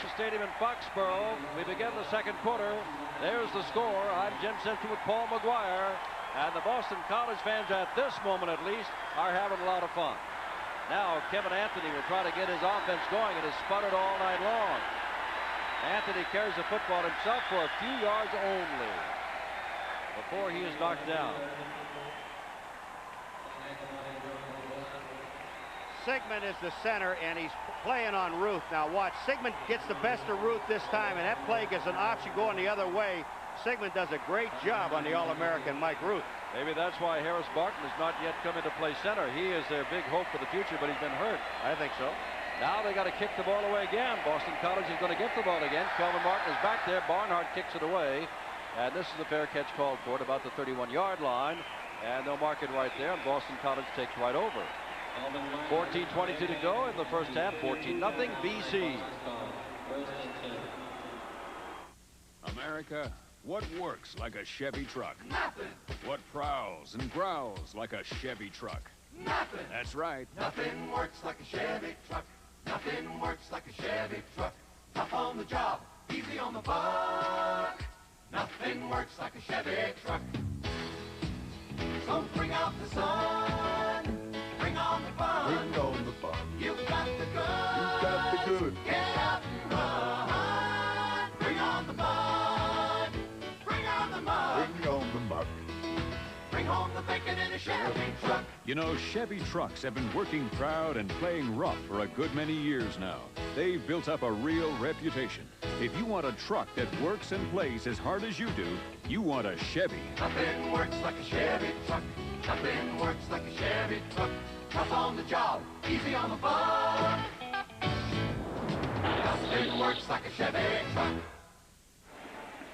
Stadium in Foxboro. We begin the second quarter. There's the score. I'm Jim Simpson with Paul McGuire. And the Boston College fans, at this moment at least, are having a lot of fun. Now Kevin Anthony will try to get his offense going. It has sputtered all night long. Anthony carries the football himself for a few yards only before he is knocked down. Sigmund is the center, and he's playing on Ruth. Now watch, Sigmund gets the best of Ruth this time, and that play gives an option going the other way. Sigmund does a great job on the All-American Mike Ruth. Maybe that's why Harris Barton has not yet come into play center. He is their big hope for the future, but he's been hurt. I think so. Now they got to kick the ball away again. Boston College is going to get the ball again. Kelvin Martin is back there. Barnhart kicks it away, and this is a fair catch called for at about the 31-yard line, and they'll mark it right there, and Boston College takes right over. 14:22 to go in the first half. 14-0 BC. America, what works like a Chevy truck? Nothing. What prowls and growls like a Chevy truck? Nothing. That's right. Nothing works like a Chevy truck. Nothing works like a Chevy truck. Tough on the job, easy on the buck. Nothing works like a Chevy truck. So bring out the sun. Bring on the fun. Bring on the fun. You've got the goods. You've got the goods. Get out and run. Bring on the mud. Bring on the mud. Bring on the muck. Bring home the bacon in a Chevy truck. You know, Chevy trucks have been working proud and playing rough for a good many years now. They've built up a real reputation. If you want a truck that works and plays as hard as you do, you want a Chevy. Nothing works like a Chevy truck. Nothing works like a Chevy truck. Tough on the job, easy on the buck. Nothing works like a Chevy truck.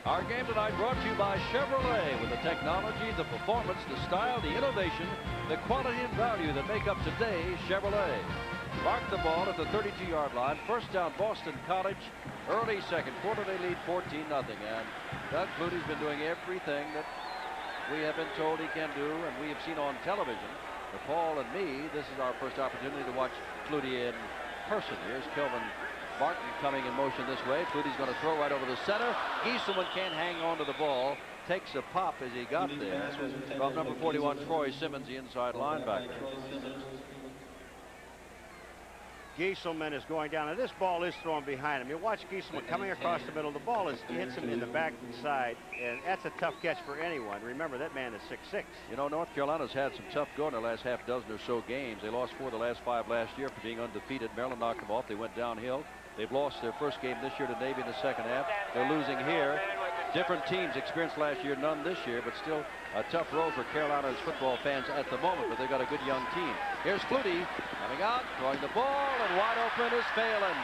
Our game tonight brought to you by Chevrolet, with the technology, the performance, the style, the innovation, the quality and value that make up today's Chevrolet. Mark the ball at the 32-yard line. First down, Boston College. Early second quarter, they lead 14-0. And Doug Flutie's been doing everything that we have been told he can do, and we have seen on television. For Paul and me, this is our first opportunity to watch Flutie in person. Here's Kelvin Martin coming in motion this way. Flutie's going to throw right over the center. Gieselman can't hang on to the ball. Takes a pop as he got there from number 41, Troy Simmons, the inside linebacker. Gieselman is going down, and this ball is thrown behind him. You watch Gieselman coming across the middle. The ball hits him in the back side, and that's a tough catch for anyone. Remember, that man is 6'6". You know, North Carolina's had some tough going the last half dozen or so games. They lost 4 of the last 5 last year for being undefeated. Maryland knocked them off. They went downhill. They've lost their first game this year to Navy in the second half. They're losing here. Different teams experienced last year, none this year, but still a tough road for Carolina's football fans at the moment, but they've got a good young team. Here's Flutie coming out, throwing the ball, and wide open is Phelan.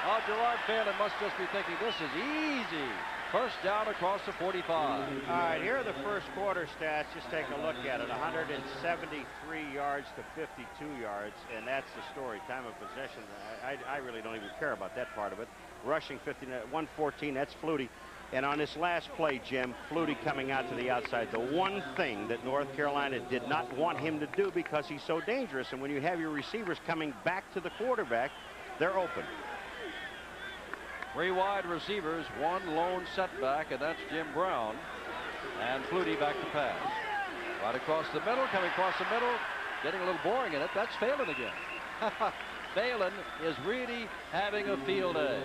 Oh, Gerard Phelan must just be thinking this is easy. First down across the 45. All right, here are the first quarter stats. Just take a look at it. 173 yards to 52 yards, and that's the story. Time of possession, I really don't even care about that part of it. Rushing 114, that's Flutie. And on this last play, Jim, Flutie coming out to the outside. The one thing that North Carolina did not want him to do because he's so dangerous. And when you have your receivers coming back to the quarterback, they're open. 3 wide receivers, 1 lone setback, and that's Jim Brown. And Flutie back to pass. Right across the middle, coming across the middle, getting a little boring in it. That's Phelan again. Phelan is really having a field day.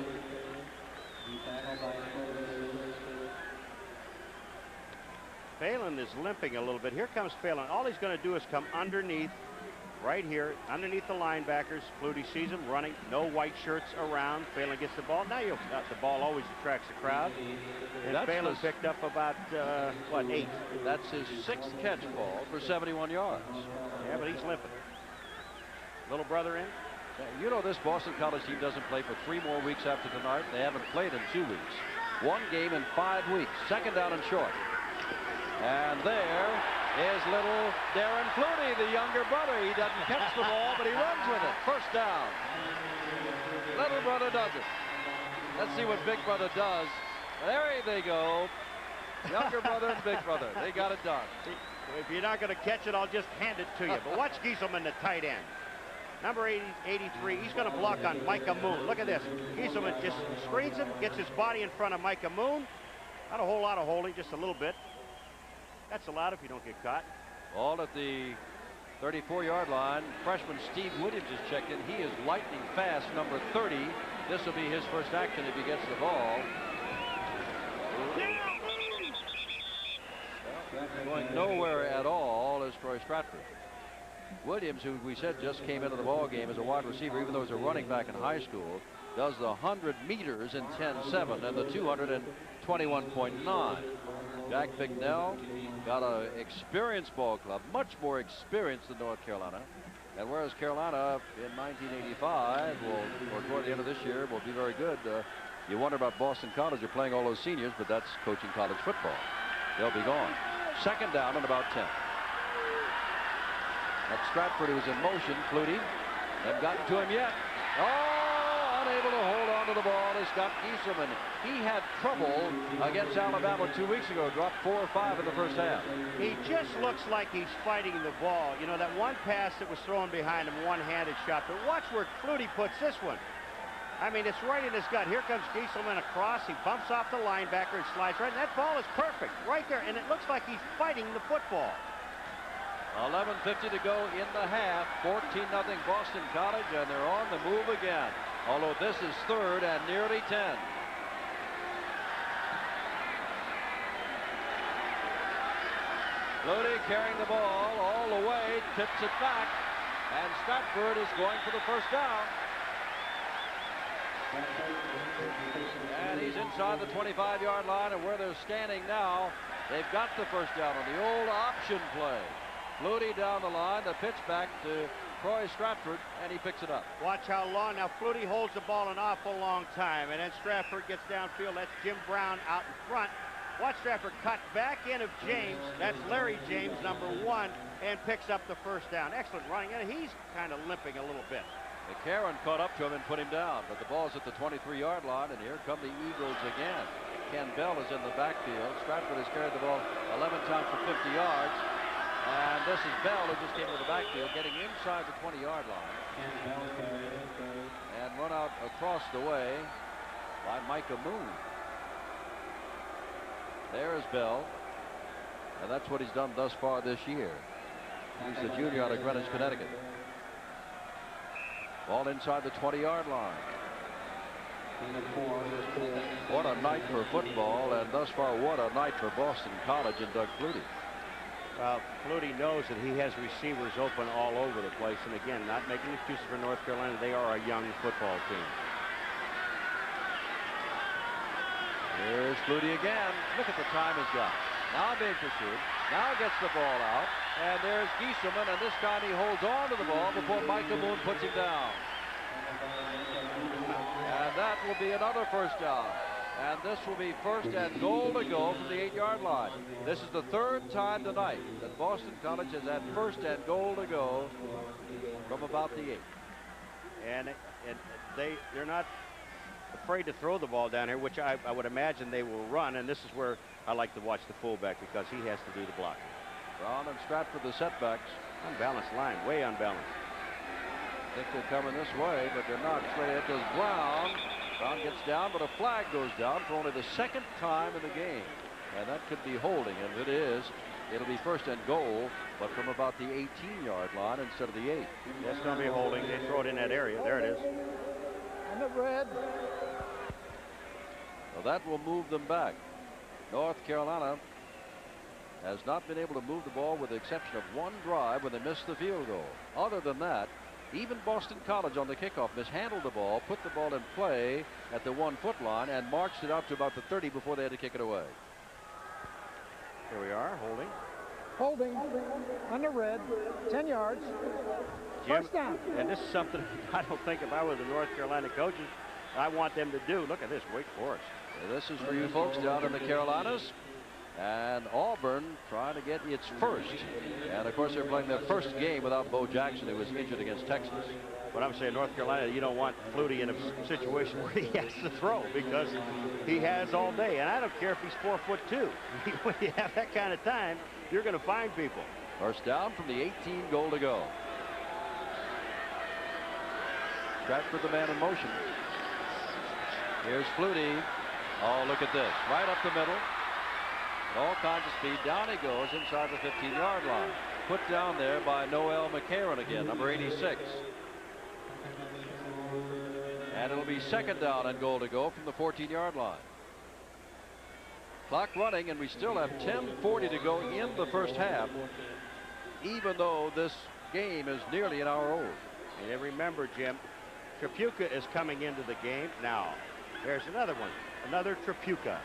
Phelan is limping a little bit. Here comes Phelan. All he's going to do is come underneath, right here, underneath the linebackers. Flutie sees him running. No white shirts around. Phelan gets the ball. Now the ball always attracts the crowd. And Phelan picked up about, what, 8. That's his 6th catch ball for 71 yards. Yeah, but he's limping. Little brother in. You know, this Boston College team doesn't play for 3 more weeks after tonight. They haven't played in 2 weeks. 1 game in 5 weeks. Second down and short. And there is little Darren Flutie, the younger brother. He doesn't catch the ball, but he runs with it. First down. Little brother does it. Let's see what big brother does. There they go. Younger brother and big brother. They got it done. If you're not going to catch it, I'll just hand it to you. But watch Gieselman, the tight end. Number 83, he's going to block on Micah Moon. Look at this. Gieselman just screens him, gets his body in front of Micah Moon. Not a whole lot of holding, just a little bit. That's allowed if you don't get caught. Ball at the 34-yard line. Freshman Steve Williams is checked in. He is lightning fast, number 30. This will be his first action if he gets the ball. Going nowhere at all is Troy Stratford. Williams, who we said just came into the ball game as a wide receiver, even though he's a running back in high school, does the 100 meters in 10.7 and the 200 in 21.9. Jack Bignell got an experienced ball club, much more experienced than North Carolina. And whereas Carolina in 1985 or toward the end of this year will be very good, you wonder about Boston College. They're playing all those seniors, but that's coaching college football. They'll be gone. Second down and about 10. That's Stratford, who's in motion. Flutie haven't gotten to him yet. Oh, unable to hold on to the ball is Scott Gieselman. He had trouble against Alabama 2 weeks ago. Dropped 4 or 5 in the first half. He just looks like he's fighting the ball. You know, that one pass that was thrown behind him, one-handed shot. But watch where Flutie puts this one. I mean, it's right in his gut. Here comes Gieselman across. He bumps off the linebacker and slides right. And that ball is perfect right there. And it looks like he's fighting the football. 11:50 to go in the half. 14-0 Boston College, and they're on the move again. Although this is third and nearly 10. Flutie carrying the ball all the way, tips it back, and Stratford is going for the first down. And he's inside the 25-yard line, and where they're standing now, they've got the first down on the old option play. Flutie down the line, the pitch back to Troy Stratford, and he picks it up. Watch how long. Now, Flutie holds the ball an awful long time, and then Stratford gets downfield. That's Jim Brown out in front. Watch Stratford cut back in of James. That's Larry James, number 1, and picks up the first down. Excellent running, and he's kind of limping a little bit. McCarron caught up to him and put him down, but the ball's at the 23-yard line, and here come the Eagles again. Ken Bell is in the backfield. Stratford has carried the ball 11 times for 50 yards. And this is Bell, who just came to the backfield, getting inside the 20-yard line. And run out across the way by Micah Moon. There is Bell. And that's what he's done thus far this year. He's the junior out of Greenwich, Connecticut. Ball inside the 20-yard line. What a night for football, and thus far, what a night for Boston College and Doug Flutie. Well, Flutie knows that he has receivers open all over the place. And again, not making excuses for North Carolina. They are a young football team. Here's Flutie again. Look at the time he's got. Now being pursued. Now gets the ball out. And there's Gieselman, and this time he holds on to the ball before Micah Moon puts him down. And that will be another first down. And this will be first and goal to go from the 8-yard line. This is the third time tonight that Boston College has had first and goal to go from about the 8. And they're not afraid to throw the ball down here, which I would imagine they will run. And this is where I like to watch the fullback, because he has to do the blocking. Brown and Stratford the setbacks. Unbalanced line, way unbalanced. I think they're coming this way, but they're not. Straight ahead goes Brown. Brown gets down, but a flag goes down for only the second time in the game. And that could be holding, and if it is, it'll be first and goal, but from about the 18-yard line instead of the 8. That's going to be holding. They throw it in that area. There it is. And the red. Well, that will move them back. North Carolina has not been able to move the ball with the exception of one drive when they missed the field goal. Other than that, even Boston College on the kickoff mishandled the ball, put the ball in play at the 1-foot line, and marched it out to about the 30 before they had to kick it away. Here we are, holding. Holding on the red, 10 yards. Jim, First down. And this is something I don't think if I were the North Carolina coaches, I want them to do. Look at this, Wake Forest. This is for you folks down in the Carolinas. And Auburn trying to get its first. And, of course, they're playing their first game without Bo Jackson, who was injured against Texas. But I'm saying North Carolina, you don't want Flutie in a situation where he has to throw, because he has all day. And I don't care if he's 4'2". When you have that kind of time, you're going to find people. First down from the 18, goal to go. Stratford the man in motion. Here's Flutie. Oh, look at this. Right up the middle. All kinds of speed. Down he goes inside the 15-yard line. Put down there by Noel McCarron again, number 86. And it'll be second down and goal to go from the 14-yard line. Clock running, and we still have 10:40 to go in the first half, even though this game is nearly an hour old. And remember, Jim, Trapuka is coming into the game now. There's another one, another Trapuka.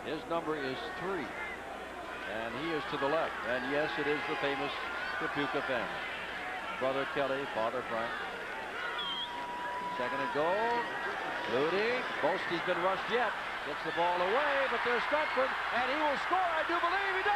His number is 3, and he is to the left. And yes, it is the famous Trapuka family. Brother Kelly, Father Frank. Second and goal. Flutie. Most he's been rushed yet. Gets the ball away, but there's Stratford, and he will score. I do believe he does.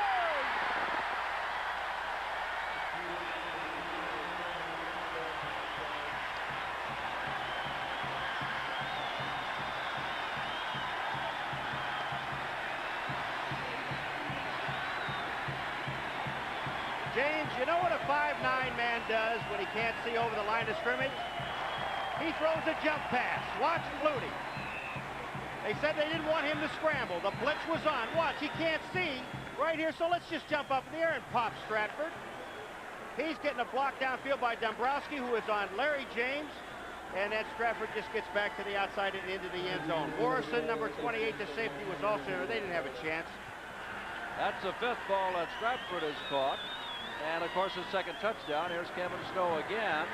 James, you know what a 5'9" man does when he can't see over the line of scrimmage? He throws a jump pass. Watch Flutie. They said they didn't want him to scramble. The blitz was on. Watch, he can't see right here, so let's just jump up in the air and pop Stratford. He's getting a block downfield by Dombrowski, who is on Larry James, and then Stratford just gets back to the outside and into the end zone. Morrison, number 28, the safety, was also there. They didn't have a chance. That's the 5th ball that Stratford has caught. And, of course, his second touchdown. Here's Kevin Snow again.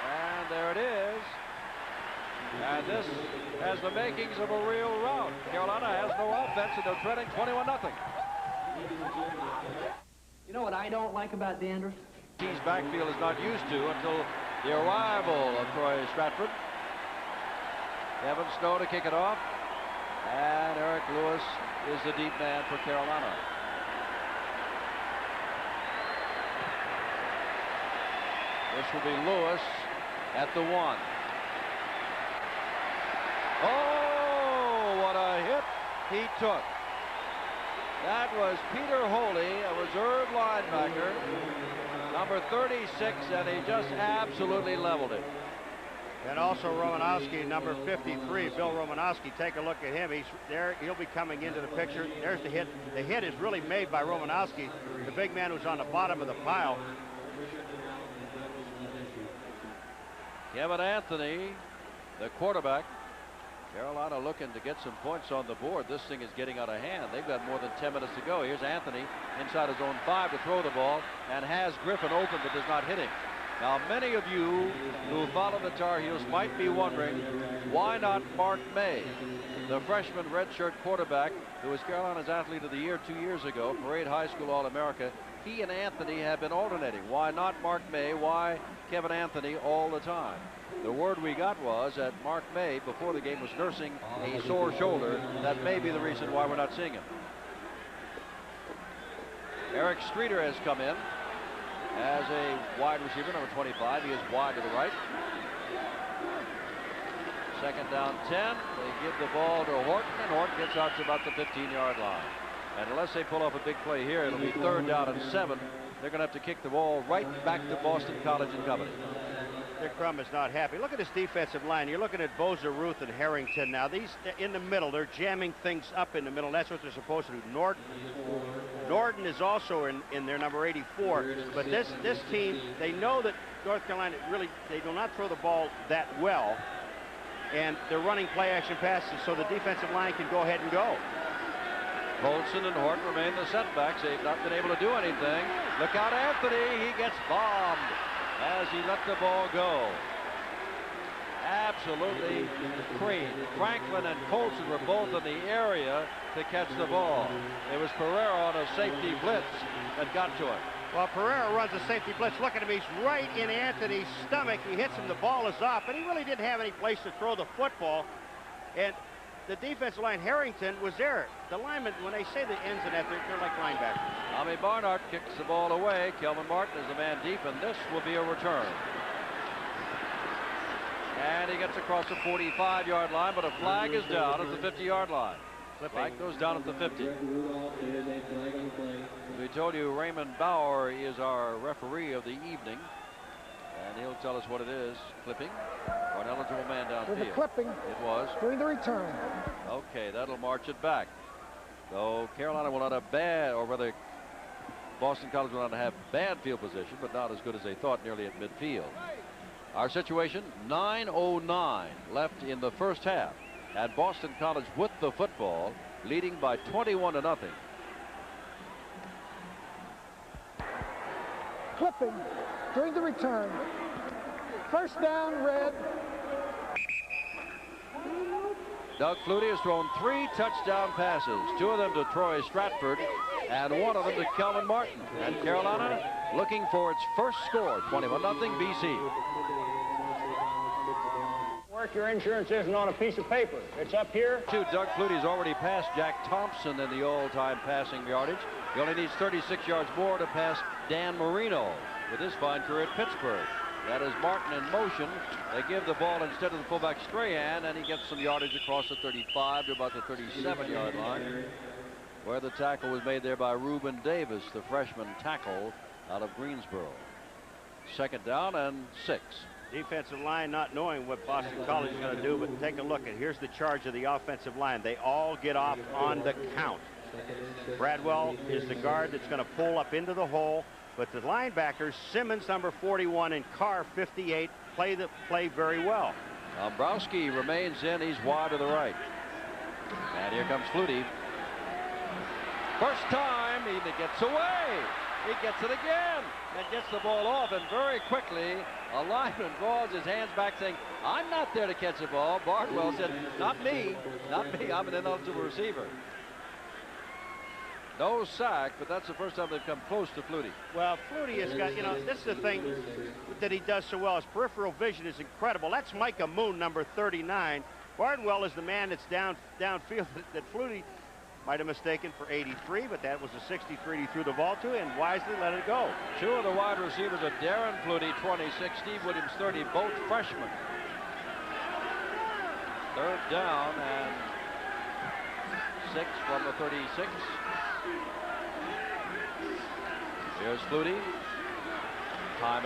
And there it is. And this has the makings of a real rout. Carolina has no offense, and they're trailing 21-0. You know what I don't like about Dandruff? Keys backfield is not used to until the arrival of Troy Stratford. Kevin Snow to kick it off. And Eric Lewis is the deep man for Carolina. This will be Lewis at the 1. Oh, what a hit he took. That was Peter Holy, a reserve linebacker, number 36, and he just absolutely leveled it. And also Romanowski, number 53, Bill Romanowski. Take a look at him. He's there. He'll be coming into the picture. There's the hit. The hit is really made by Romanowski, the big man who's on the bottom of the pile. Kevin Anthony, the quarterback. Carolina looking to get some points on the board. This thing is getting out of hand. They've got more than 10 minutes to go. Here's Anthony inside his own 5 to throw the ball and has Griffin open but does not hit him. Now, many of you who follow the Tar Heels might be wondering, why not Mark May, the freshman redshirt quarterback who was Carolina's Athlete of the Year 2 years ago, Parade High School All-America. He and Anthony have been alternating. Why not Mark May? Why Kevin Anthony all the time? The word we got was that Mark May, before the game, was nursing a sore shoulder. That may be the reason why we're not seeing him. Eric Streeter has come in as a wide receiver, number 25. He is wide to the right. Second down 10. They give the ball to Horton, and Horton gets out to about the 15-yard line. And unless they pull off a big play here, it'll be 3rd down and 7. They're going to have to kick the ball right back to Boston College and Company. Dick Crum is not happy. Look at this defensive line. You're looking at Boza, Ruth, and Harrington now. These in the middle, they're jamming things up in the middle. That's what they're supposed to do. Norton is also in there, number 84. But this team, they know that North Carolina really, they do not throw the ball that well. And they're running play action passes, so the defensive line can go ahead and go. Colson and Horton remain the setbacks. They've not been able to do anything. Look out, Anthony. He gets bombed as he let the ball go. Absolutely creamed. Franklin and Colson were both in the area to catch the ball. It was Pereira on a safety blitz that got to it. Well, Pereira runs a safety blitz. Look at him. He's right in Anthony's stomach. He hits him. The ball is off, but he really didn't have any place to throw the football. And the defensive line, Harrington, was there. The linemen, when they say the ends and that, they're like linebackers. Tommy Barnhart kicks the ball away. Kelvin Martin is the man deep, and this will be a return. And he gets across the 45-yard line, but a flag is down at the 50-yard line. Flag goes down at the 50. We told you Raymond Bauer is our referee of the evening. And he'll tell us what it is. Clipping or an eligible man With downfield. a clipping. It was. During the return. Okay, that'll march it back. So Carolina will not have bad, or rather Boston College will not have bad field position, but not as good as they thought nearly at midfield. Our situation, 9:09 left in the first half. And Boston College with the football, leading by 21-0. Clipping during the return. First down, Red. Doug Flutie has thrown 3 touchdown passes, 2 of them to Troy Stratford and 1 of them to Kelvin Martin. And Carolina looking for its first score, 21-0 BC. Your insurance isn't on a piece of paper. It's up here. Doug Flutie's already passed Jack Thompson in the all-time passing yardage. He only needs 36 yards more to pass Dan Marino with his fine career at Pittsburgh. That is Martin in motion. They give the ball instead of the fullback Strahan, and he gets some yardage across the 35 to about the 37-yard line, where the tackle was made there by Reuben Davis, the freshman tackle out of Greensboro. Second down and 6. Defensive line not knowing what Boston College is going to do, but take a look. And here's the charge of the offensive line. They all get off on the count. Bradwell is the guard that's going to pull up into the hole, but the linebackers, Simmons, number 41, and Carr, 58, play very well. Dombrowski remains in. He's wide to the right. And here comes Flutie. First time, he gets away. He gets it again and gets the ball off, and very quickly a lineman draws his hands back saying, I'm not there to catch the ball. Bardwell said, not me, I'm an ineligible receiver. No sack, but that's the first time they've come close to Flutie. Well, Flutie has got, this is the thing that he does so well. His peripheral vision is incredible. That's Micah Moon, number 39. Bardwell is the man that's downfield that Flutie might have mistaken for 83, but that was a 63 he threw the ball to and wisely let it go. 2 of the wide receivers are Darren Flutie, 26, Steve Williams, 30, both freshmen. Third down and 6 from the 36. Here's Flutie. Time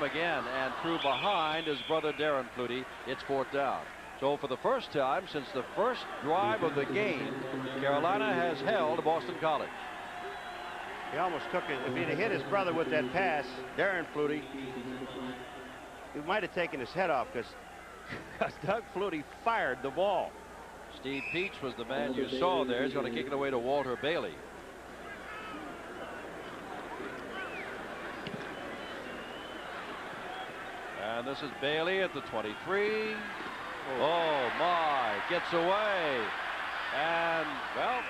again, and through behind his brother Darren Flutie. It's 4th down. So for the first time since the first drive of the game, Carolina has held Boston College. He almost took it. If he'd have hit his brother with that pass, Darren Flutie, he might have taken his head off because Doug Flutie fired the ball. Steve Peach was the man you saw there. He's going to kick it away to Walter Bailey. And this is Bailey at the 23. Oh my, gets away. And, well,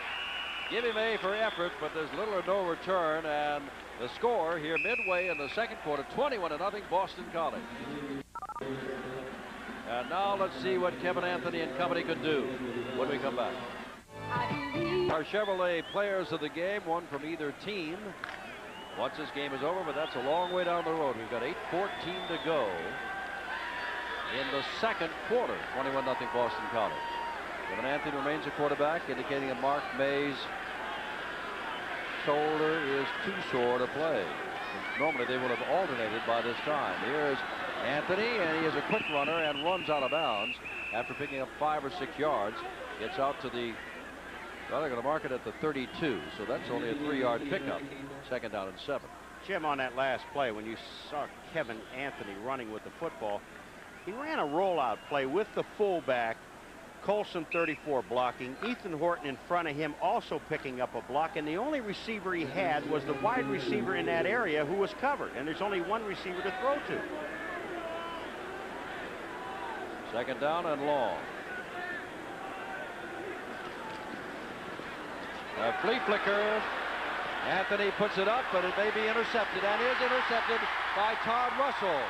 give him A for effort, but there's little or no return. And the score here midway in the second quarter, 21-0 Boston College. And now let's see what Kevin Anthony and company could do when we come back. Our Chevrolet players of the game, one from either team. Once this game is over, but that's a long way down the road. We've got 8:14 to go in the second quarter. 21-0 Boston College. Kevin Anthony remains a quarterback, indicating that Mark May's shoulder is too sore to play. Normally they would have alternated by this time. Here's Anthony, and he is a quick runner and runs out of bounds after picking up 5 or 6 yards. Gets out to the, well, they're going to mark it at the 32, so that's only a 3-yard pickup. Second down and 7. Jim, on that last play, when you saw Kevin Anthony running with the football, he ran a rollout play with the fullback, Colson 34 blocking, Ethan Horton in front of him also picking up a block, and the only receiver he had was the wide receiver in that area who was covered, and there's only one receiver to throw to. Second down and long. A flea flicker. Anthony puts it up, but it may be intercepted, and is intercepted by Todd Russell.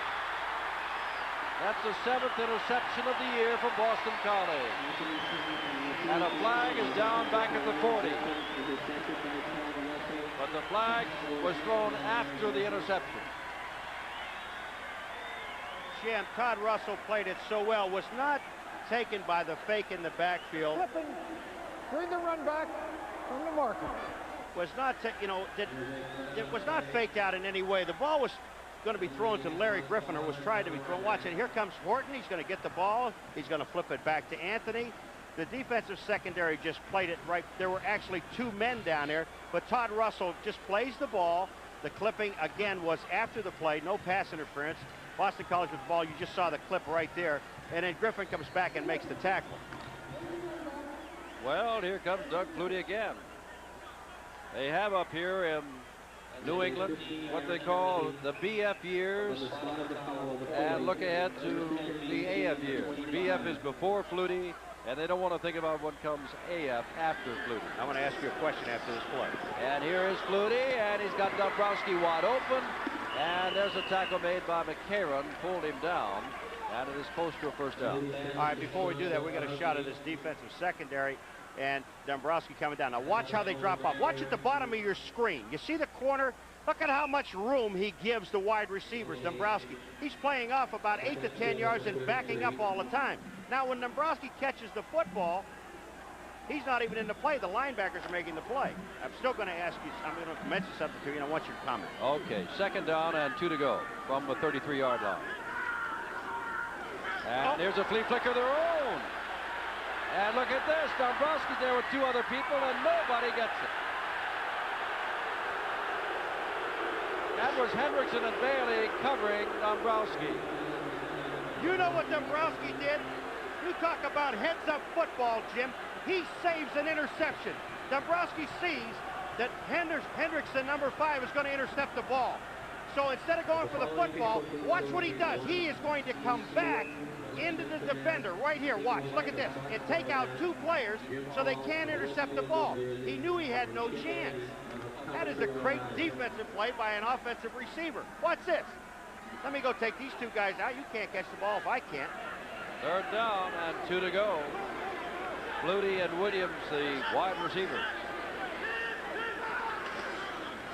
That's the 7th interception of the year from Boston College. And a flag is down back at the 40. But the flag was thrown after the interception. Jim, Todd Russell played it so well, was not taken by the fake in the backfield. Flipping during the run back from the marker. Was not, it was not faked out in any way. The ball was going to be thrown to Larry Griffin, or was trying to be thrown. Watch it. Here comes Horton. He's going to get the ball. He's going to flip it back to Anthony. The defensive secondary just played it right. There were actually 2 men down there, but Todd Russell just plays the ball. The clipping, again, was after the play. No pass interference. Boston College with the ball. You just saw the clip right there. And then Griffin comes back and makes the tackle. Well, here comes Doug Flutie again. They have up here in New England what they call the BF years, and look ahead to the AF years. BF is before Flutie, and they don't want to think about what comes AF after Flutie. I want to ask you a question after this play. And here is Flutie, and he's got Dombrowski wide open, and there's a tackle made by McCarron, pulled him down, and it is close to a first down. All right, before we do that, we got a shot of this defensive secondary and Dombrowski coming down. Now watch how they drop off. Watch at the bottom of your screen. You see the corner? Look at how much room he gives the wide receivers, Dombrowski. He's playing off about 8 to 10 yards and backing up all the time. Now when Dombrowski catches the football, he's not even in the play. The linebackers are making the play. I'm still going to ask you, I'm going to mention something to you, and I want your comment. Okay, second down and 2 to go from the 33-yard line. And there's a flea flicker of their own. And look at this, Dombrowski's there with 2 other people, and nobody gets it. That was Hendrickson and Bailey covering Dombrowski. You know what Dombrowski did? You talk about heads-up football, Jim. He saves an interception. Dombrowski sees that Hendrickson, number 5, is going to intercept the ball. So instead of going for the football, watch what he does. He is going to come back into the defender right here. Watch, look at this, and take out 2 players so they can't intercept the ball. He knew he had no chance. That is a great defensive play by an offensive receiver. Watch this. Let me go take these 2 guys out. You can't catch the ball if I can't. Third down and 2 to go. Flutie and Williams, the wide receivers.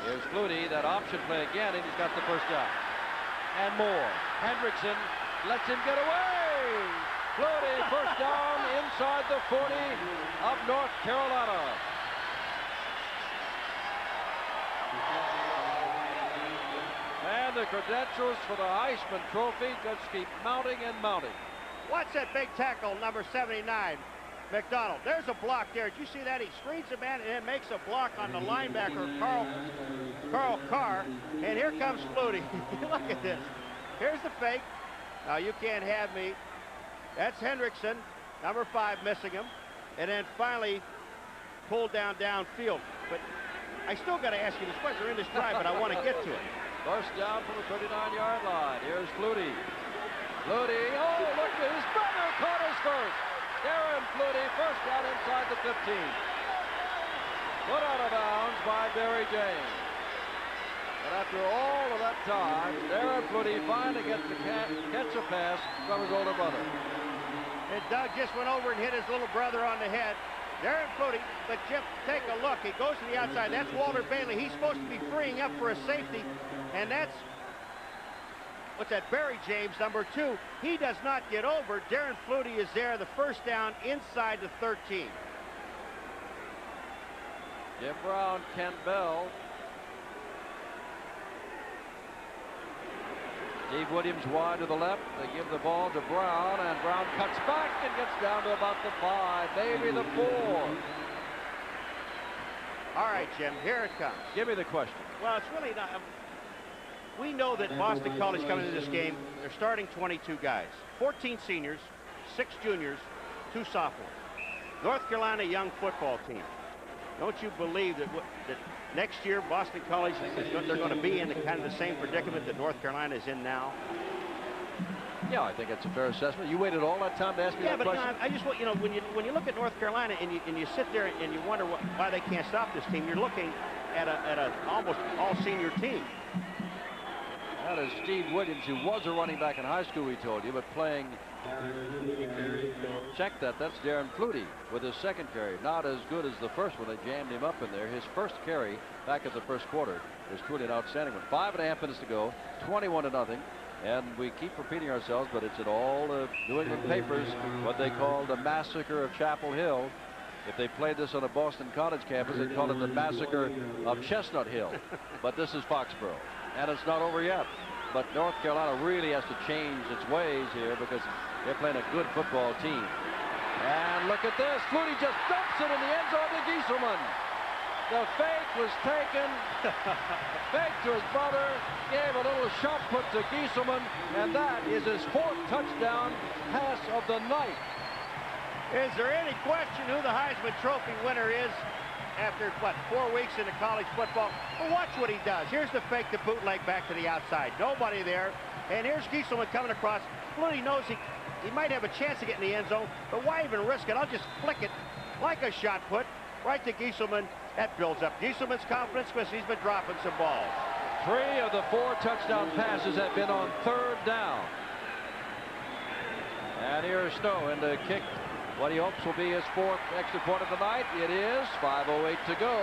Here's Flutie, that option play again, and he's got the first down. And more. Hendrickson lets him get away. Flutie, first down inside the 40 of North Carolina. And the credentials for the Heisman Trophy just keep mounting and mounting. Watch that big tackle, number 79, McDonald. There's a block there. Did you see that? He screens the man and then makes a block on the linebacker, Carl Carr. And here comes Flutie. Look at this. Here's the fake. Now you can't have me. That's Hendrickson, number 5, missing him. And then finally pulled down downfield. But I still got to ask you this question. We're in this drive, but I want to get to it. First down from the 39-yard line. Here's Flutie. Flutie, oh, look, his brother caught his first. Darren Flutie, first down inside the 15. Put out of bounds by Barry James. But after all of that time, Darren Flutie finally gets to catch a pass from his older brother. And Doug just went over and hit his little brother on the head. Darren Flutie, but Jim, take a look. He goes to the outside. That's Walter Bailey. He's supposed to be freeing up for a safety. And that's, what's that, Barry James, number 2. He does not get over. Darren Flutie is there, the first down inside the 13. Jim Brown, Ken Bell. Steve Williams wide to the left. They give the ball to Brown, and Brown cuts back and gets down to about the 5, maybe the 4. All right, Jim, here it comes. Give me the question. Well, it's really not. We know that Boston College coming into this game, they're starting 22 guys. 14 seniors, 6 juniors, 2 sophomores. North Carolina young football team. Don't you believe that next year Boston College they're going to be in kind of the same predicament that North Carolina is in now? Yeah, I think that's a fair assessment. You waited all that time to ask me that question? Yeah, but I just want, when you look at North Carolina and you sit there and you wonder why they can't stop this team, you're looking at an almost all-senior team. That is Steve Williams, who was a running back in high school, we told you, but playing. Check that. That's Darren Flutie with his second carry. Not as good as the first one. They jammed him up in there. His first carry back at the first quarter was truly an outstanding one. 5.5 minutes to go, 21-0. And we keep repeating ourselves, but it's in all the New England papers, what they call the massacre of Chapel Hill. If they played this on a Boston College campus, they'd call it the massacre of Chestnut Hill. But this is Foxboro, and it's not over yet. but North Carolina really has to change its ways here because they're playing a good football team. And look at this. Flutie just dumps it in the end zone to Gieselman. The fake was taken. Fake to his brother. Gave a little shot put to Gieselman. And that is his 4th touchdown pass of the night. Is there any question who the Heisman Trophy winner is after, what, 4 weeks into college football? Well, watch what he does. Here's the fake, the bootleg back to the outside. Nobody there. And here's Gieselman coming across. Flutie knows he might have a chance to get in the end zone, but why even risk it? I'll just flick it like a shot put right to Gieselman. That builds up Gieselman's confidence because he's been dropping some balls. 3 of the 4 touchdown passes have been on 3rd down. And here's Snow in to kick what he hopes will be his 4th extra point of the night. It is 5:08 to go.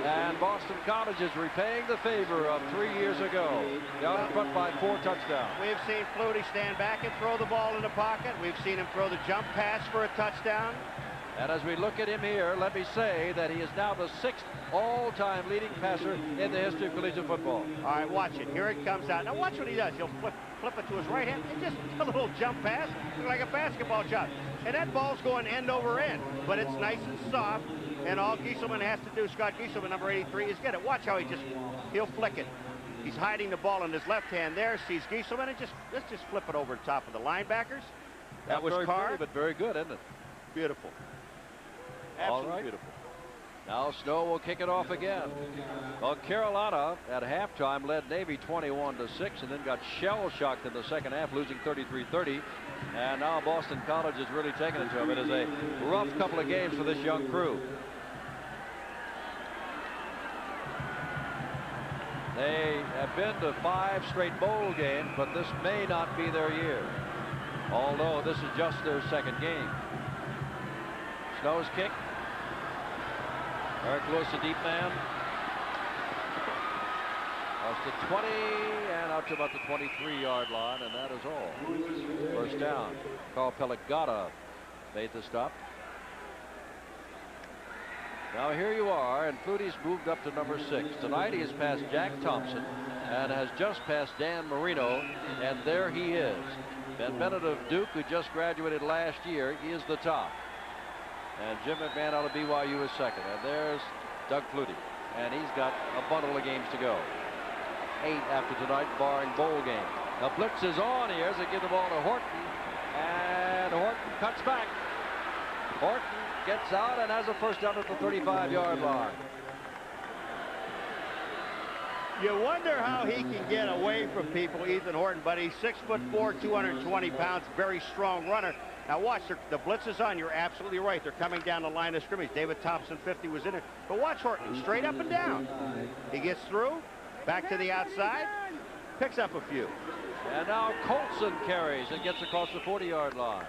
And Boston College is repaying the favor of 3 years ago. Down in front by 4 touchdowns. We've seen Flutie stand back and throw the ball in the pocket. We've seen him throw the jump pass for a touchdown. And as we look at him here, let me say that he is now the 6th all-time leading passer in the history of collegiate football. All right, watch it. Here it comes out. Now watch what he does. He'll flip it to his right hand and just a little jump pass, like a basketball shot. And that ball's going end over end, but it's nice and soft. And all Gieselman has to do, Scott Gieselman, number 83, is get it. Watch how he'll flick it. He's hiding the ball in his left hand there, sees Gieselman, and let's just flip it over the top of the linebackers. That was very Carr. pretty, but very good, isn't it? Beautiful. All right. Beautiful. Now Snow will kick it off again. Well, Carolina at halftime led Navy 21-6 and then got shell-shocked in the second half, losing 33-30. And now Boston College is really taking it to them. It is a rough couple of games for this young crew. They have been to 5 straight bowl games, but this may not be their year. Although this is just their 2nd game. Snow's kick. Eric Lewis, a deep man. Across the 20 and out to about the 23-yard line, and that is all. First down. Carl Pelagata made the stop. Now here you are, and Flutie's moved up to number 6. Tonight he has passed Jack Thompson and has just passed Dan Marino, and there he is. Ben Bennett of Duke, who just graduated last year, is the top. And Jim McMahon out of BYU is 2nd. And there's Doug Flutie. And he's got a bundle of games to go. 8 after tonight, barring bowl game. The blitz is on here. They give the ball to Horton. And Horton cuts back. Horton gets out and has a first down at the 35-yard line. You wonder how he can get away from people, Ethan Horton, but he's 6'4", 220 pounds, very strong runner. Now watch, the blitz is on. You're absolutely right. They're coming down the line of scrimmage. David Thompson, 50, was in it. But watch Horton, straight up and down. He gets through, back to the outside, picks up a few. And now Colson carries and gets across the 40-yard line.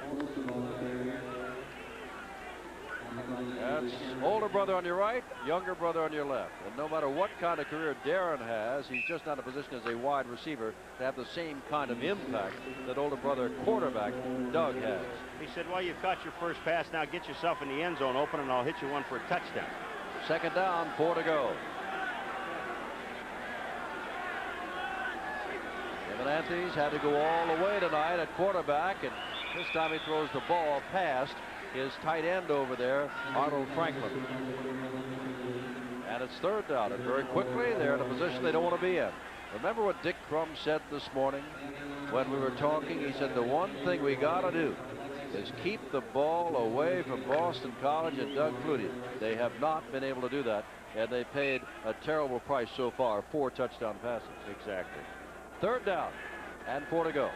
That's older brother on your right, younger brother on your left. And no matter what kind of career Darren has, he's just not in a position as a wide receiver to have the same kind of impact that older brother quarterback Doug has. He said, well, you've caught your first pass. Now get yourself in the end zone open, and I'll hit you one for a touchdown. 2nd down, 4 to go. Kevin Anthony's had to go all the way tonight at quarterback, and this time he throws the ball past his tight end over there, Arnold Franklin. And it's 3rd down, and very quickly they're in a position they don't want to be in. Remember what Dick Crum said this morning when we were talking? He said the one thing we got to do is keep the ball away from Boston College and Doug Flutie. They have not been able to do that, and they paid a terrible price so far. 4 touchdown passes. Exactly. 3rd down and 4 to go.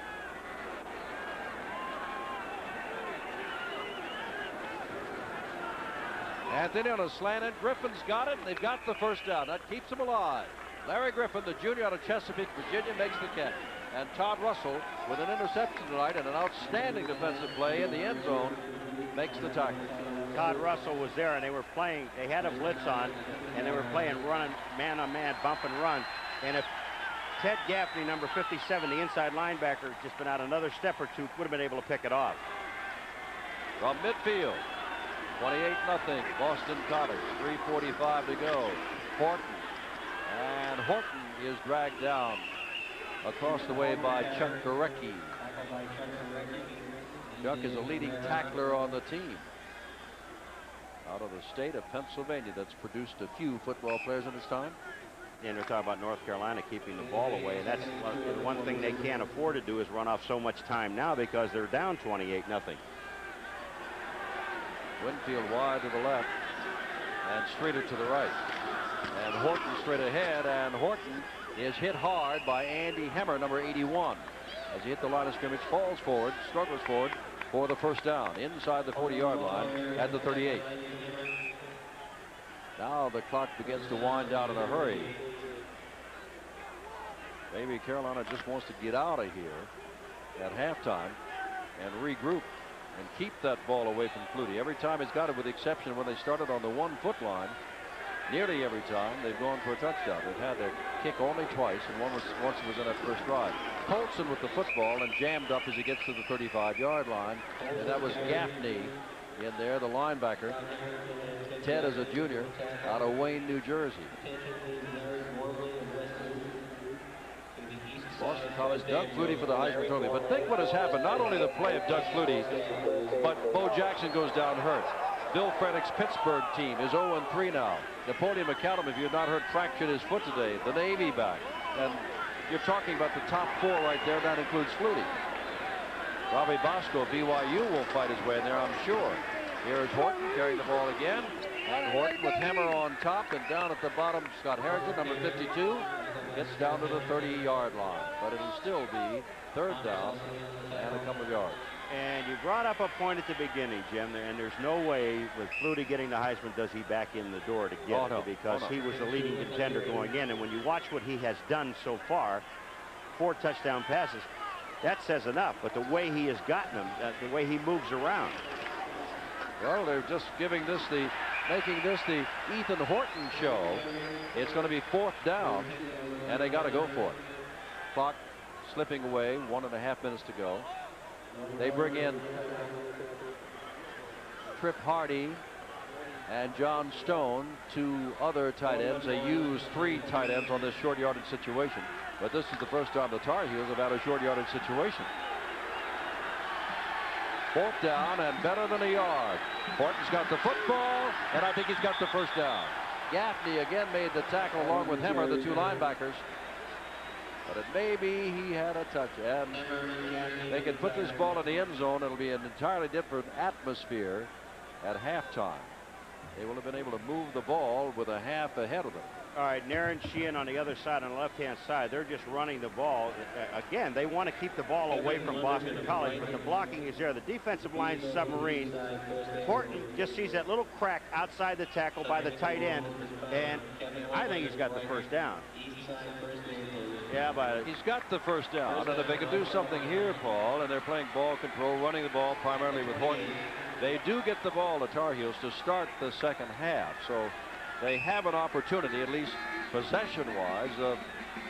Anthony on a slanted. Griffin's got it. They've got the first down. That keeps them alive. Larry Griffin, the junior out of Chesapeake, Virginia, makes the catch. And Todd Russell, with an interception tonight and an outstanding defensive play in the end zone, makes the tackle. Todd Russell was there, and they were playing. They had a blitz on, and they were playing run, man-on-man, bump and run. And if Ted Gaffney, number 57, the inside linebacker, just been out another step or two, would have been able to pick it off. From midfield, 28-0, Boston College, 3:45 to go. Horton, and Horton is dragged down across the way by Chuck Gorecki. Chuck is a leading tackler on the team out of the state of Pennsylvania that's produced a few football players in his time. And we're talking about North Carolina keeping the ball away, and that's one thing they can't afford to do is run off so much time now because they're down 28-0. Winfield wide to the left and Streeter to the right, and Horton straight ahead, and Horton is hit hard by Andy Hemmer, number 81, as he hit the line of scrimmage, falls forward, struggles forward for the first down inside the 40-yard line at the 38. Now the clock begins to wind down in a hurry. Maybe Carolina just wants to get out of here at halftime and regroup and keep that ball away from Flutie. Every time he's got it, with the exception when they started on the 1-foot line, nearly every time they've gone for a touchdown. They've had to kick only twice, and once it was in that first drive. Colson with the football and jammed up as he gets to the 35-yard line, and that was Gaffney in there, the linebacker. Ted is a junior out of Wayne, New Jersey. Boston College, Doug Flutie for the Heisman Trophy. But think what has happened. Not only the play of Doug Flutie, but Bo Jackson goes down hurt. Bill Frederick's Pittsburgh team is 0-3 now. Napoleon McCallum, if you have not heard, fractured his foot today. The Navy back. And you're talking about the top 4 right there. That includes Flutie. Robbie Bosco of BYU will fight his way in there, I'm sure. Here's Horton carrying the ball again. And Horton with Hemmer on top, and down at the bottom, Scott Harrington, number 52, gets down to the 30-yard line. But it'll still be third down and a couple of yards. And you brought up a point at the beginning, Jim, and there's no way with Flutie getting the Heisman does he back in the door to get it, because he was the leading contender going in. And when you watch what he has done so far, 4 touchdown passes, that says enough. But the way he has gotten them, the way he moves around. Well, they're just making this the Ethan Horton show. It's going to be 4th down, and they got to go for it. Clock slipping away, 1.5 minutes to go. They bring in Trip Hardy and John Stone, 2 other tight ends. They use 3 tight ends on this short yardage situation, but this is the first time the Tar Heels have had a short yardage situation. 4th down and better than a yard. Horton's got the football, and I think he's got the first down. Gaffney again made the tackle along with Hemmer, the 2 linebackers. But it may be he had a touch, and they can put this ball in the end zone. It'll be an entirely different atmosphere at halftime. They will have been able to move the ball with a half ahead of them. All right, Naren Sheehan on the other side, on the left-hand side, they're just running the ball. Again, they want to keep the ball away from Boston College, but the blocking is there. The defensive line's submarine. Horton just sees that little crack outside the tackle by the tight end, and I think he's got the first down. Yeah, but he's got the first down, and if they can do something here, Paul, and they're playing ball control, running the ball primarily with Horton, they do get the ball, the Tar Heels, to start the second half. So they have an opportunity, at least possession-wise, of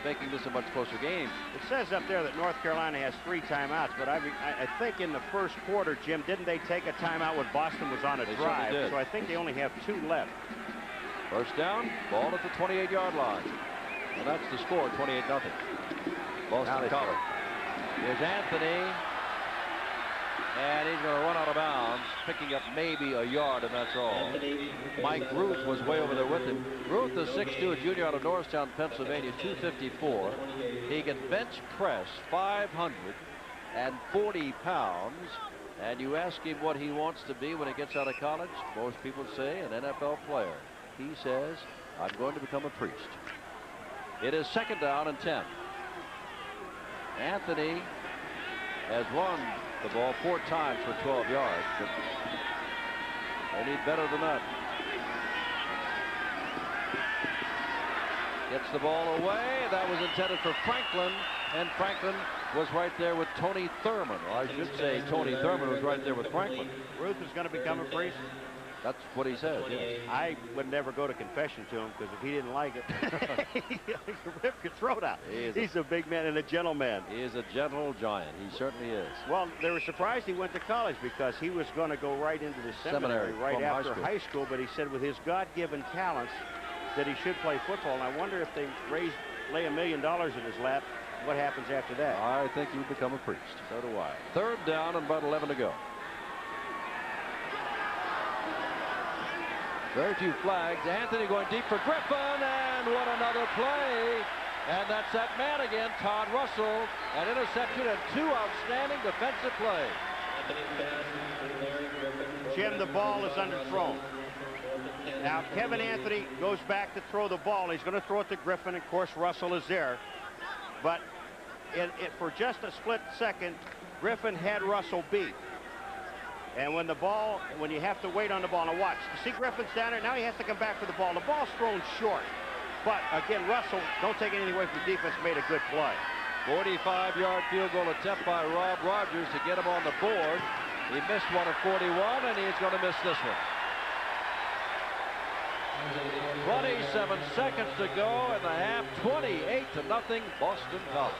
making this a much closer game. It says up there that North Carolina has 3 timeouts, but I think in the first quarter, Jim, didn't they take a timeout when Boston was on a drive? So I think they only have 2 left. First down, ball at the 28-yard line. And that's the score, 28-0. Boston College. Here's Anthony. And he's going to run out of bounds, picking up maybe a yard, and that's all. Mike Ruth was way over there with him. Ruth is 6'2", a junior out of Norristown, Pennsylvania, 254. He can bench press 540 pounds. And you ask him what he wants to be when he gets out of college. Most people say an NFL player. He says, I'm going to become a priest. It is 2nd down and 10. Anthony has run the ball 4 times for 12 yards, but they need better than that. Gets the ball away. That was intended for Franklin, and Franklin was right there with Tony Thurman. Or I should say Tony Thurman was right there with Franklin. Ruth is going to become a priest. That's what he says, yes. I would never go to confession to him, because if he didn't like it, he could rip your throat out. He's a big man and a gentleman. He is a gentle giant. He certainly is. Well, they were surprised he went to college, because he was going to go right into the seminary right after high school. But he said with his God-given talents that he should play football. And I wonder if they lay $1 million in his lap what happens after that? I think you become a priest. So do I. Third down and about 11 to go. Very few flags. Anthony going deep for Griffin, and what another play. And that's that man again, Todd Russell. An interception and 2 outstanding defensive plays. Jim, the ball is underthrown. Now, Kevin Anthony goes back to throw the ball. He's going to throw it to Griffin. Of course, Russell is there. But for just a split second, Griffin had Russell beat. And when you have to wait on the ball, now watch. You see Griffin's down there. Now he has to come back for the ball. The ball's thrown short. But again, Russell, don't take anything away from the defense, made a good play. 45-yard field goal attempt by Rob Rogers to get him on the board. He missed one at 41, and he's going to miss this one. 27 seconds to go in the half. 28-0 Boston College.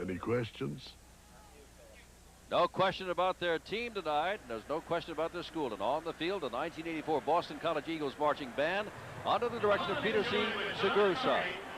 Any questions? No question about their team tonight. There's no question about their school. And on the field, the 1984 Boston College Eagles marching band under the direction of Peter C. Segrusa.